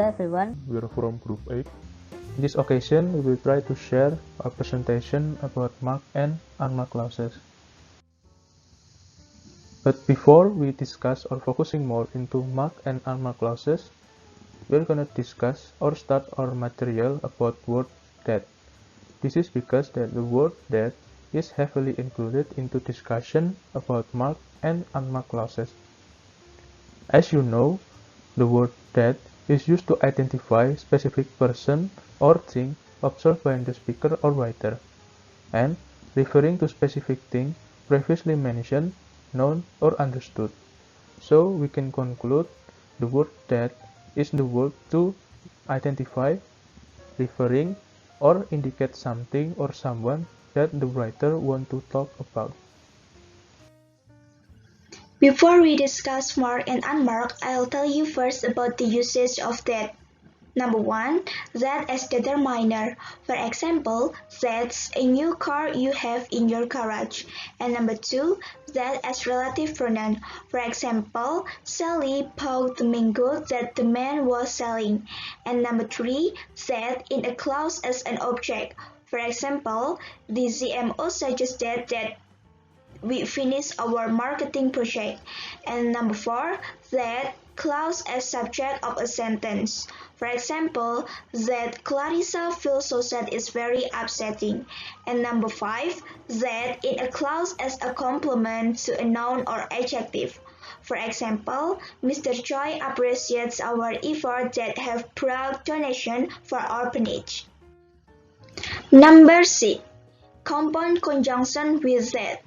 Hello everyone. We are from Group 8. In this occasion, we will try to share a presentation about marked and unmarked clauses. But before we discuss or focusing more into marked and unmarked clauses, we are going to discuss or start our material about word that. This is because that the word that is heavily included into discussion about marked and unmarked clauses. As you know, the word that is used to identify specific person or thing observed by the speaker or writer, and referring to specific thing previously mentioned, known, or understood. So we can conclude the word that is the word to identify, referring, or indicate something or someone that the writer wants to talk about. Before we discuss marked and unmarked, I'll tell you first about the usage of that. Number 1. That as determiner. For example, that's a new car you have in your garage. And number 2. That as relative pronoun. For example, Sally bought the mango that the man was selling. And number 3. That in a clause as an object. For example, the CMO suggested that we finish our marketing project. And number 4, that clause as subject of a sentence. For example, that Clarissa feels so sad is very upsetting. And number 5, that in a clause as a complement to a noun or adjective. For example, Mr. Choi appreciates our effort that have brought donation for orphanage. Number 6, compound conjunction with that.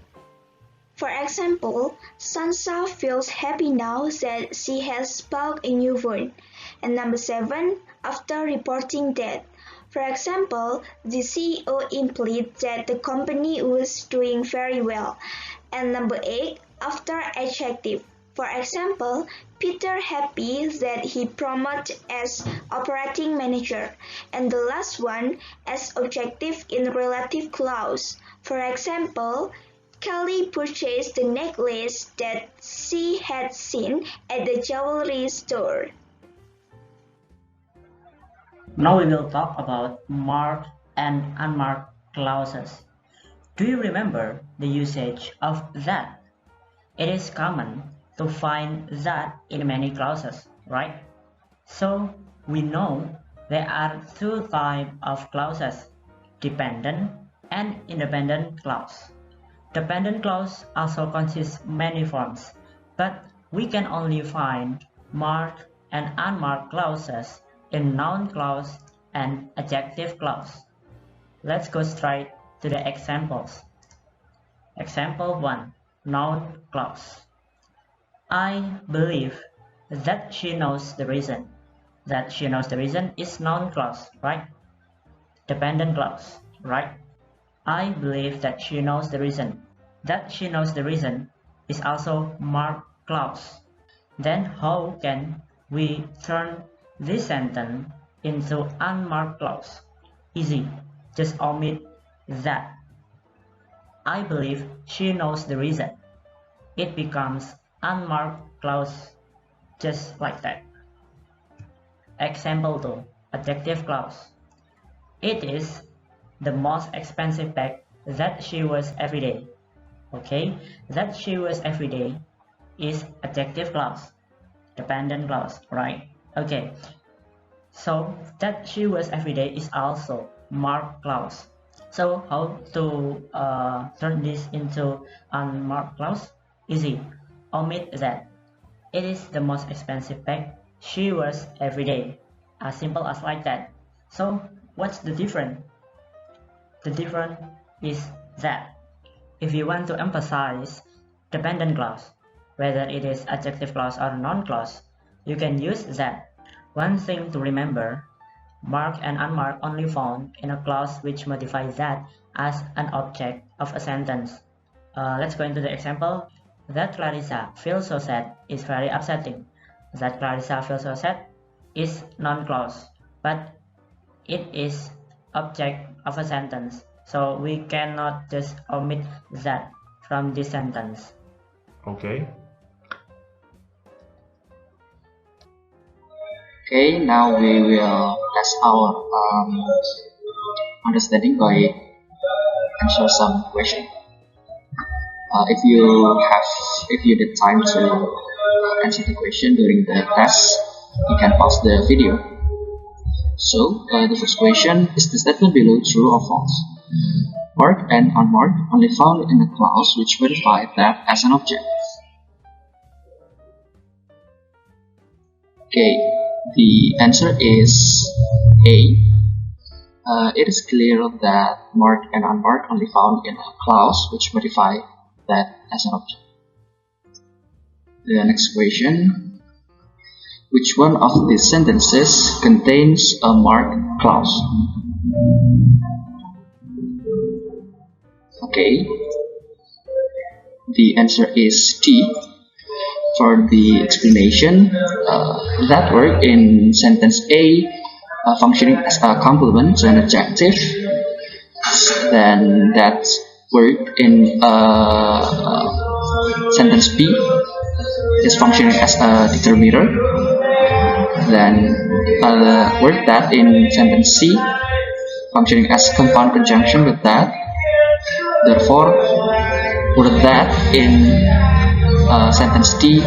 For example, Sansa feels happy now that she has bought a new phone. And number 7, after reporting that. For example, the CEO implied that the company was doing very well. And number 8, after adjective. For example, Peter happy that he promoted as operating manager. And the last one as objective in relative clause. For example, Kelly purchased the necklace that she had seen at the jewelry store. Now we will talk about marked and unmarked clauses. Do you remember the usage of that? It is common to find that in many clauses, right? So we know there are two types of clauses, dependent and independent clause. Dependent clause also consists many forms, but we can only find marked and unmarked clauses in noun clause and adjective clause. Let's go straight to the examples. Example 1. Noun clause. I believe that she knows the reason. That she knows the reason is noun clause, right? Dependent clause, right? I believe that she knows the reason. That she knows the reason is also marked clause. Then how can we turn this sentence into unmarked clause? Easy, just omit that. I believe she knows the reason. It becomes unmarked clause just like that. Example 2. Adjective clause. It is the most expensive bag that she wears every day. Okay, that she wears every day is adjective clause, dependent clause, right? Okay, so that she wears every day is also marked clause. So how to turn this into unmarked clause? Easy, omit that. It is the most expensive bag she wears every day. As simple as like that. So what's the difference? The difference is that if you want to emphasize dependent clause, whether it is adjective clause or noun clause, you can use that. One thing to remember, marked and unmarked only found in a clause which modifies that as an object of a sentence. Let's go into the example. That Clarissa feels so sad is very upsetting. That Clarissa feels so sad is noun clause, but it is object of a sentence. So we cannot just omit that from this sentence. Okay. Okay, now we will test our understanding by answer some question. If you need time to answer the question during the test, you can pause the video. So the first question is the statement below true or false? Marked and unmarked only found in a clause which verify that as an object. Okay, the answer is A. It is clear that marked and unmarked only found in a clause which verify that as an object. The next question: which one of these sentences contains a marked clause? Okay, the answer is D. For the explanation, that word in sentence A functioning as a complement to an adjective, then that word in sentence B is functioning as a determiner, then the word that in sentence C functioning as compound conjunction with that, therefore word that in sentence D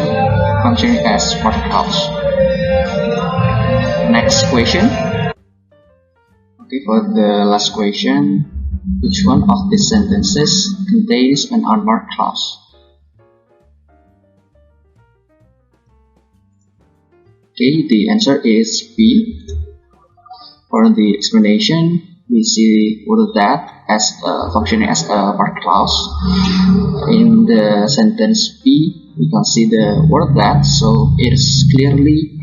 functioning as marked clause. Next question. Okay, for the last question, which one of these sentences contains an unmarked clause? Okay, the answer is B. For the explanation, we see word that as functioning as a marked clause. In the sentence B, we can see the word that, so it is clearly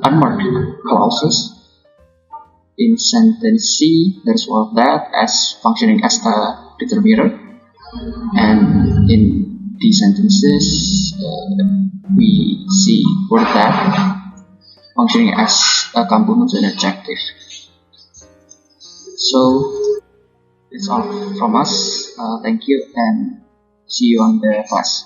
unmarked clauses. In sentence C, there's word that as functioning as a determiner, and in these sentences we see word that functioning as a complement to an adjective. So that's all from us. Thank you and see you on the class.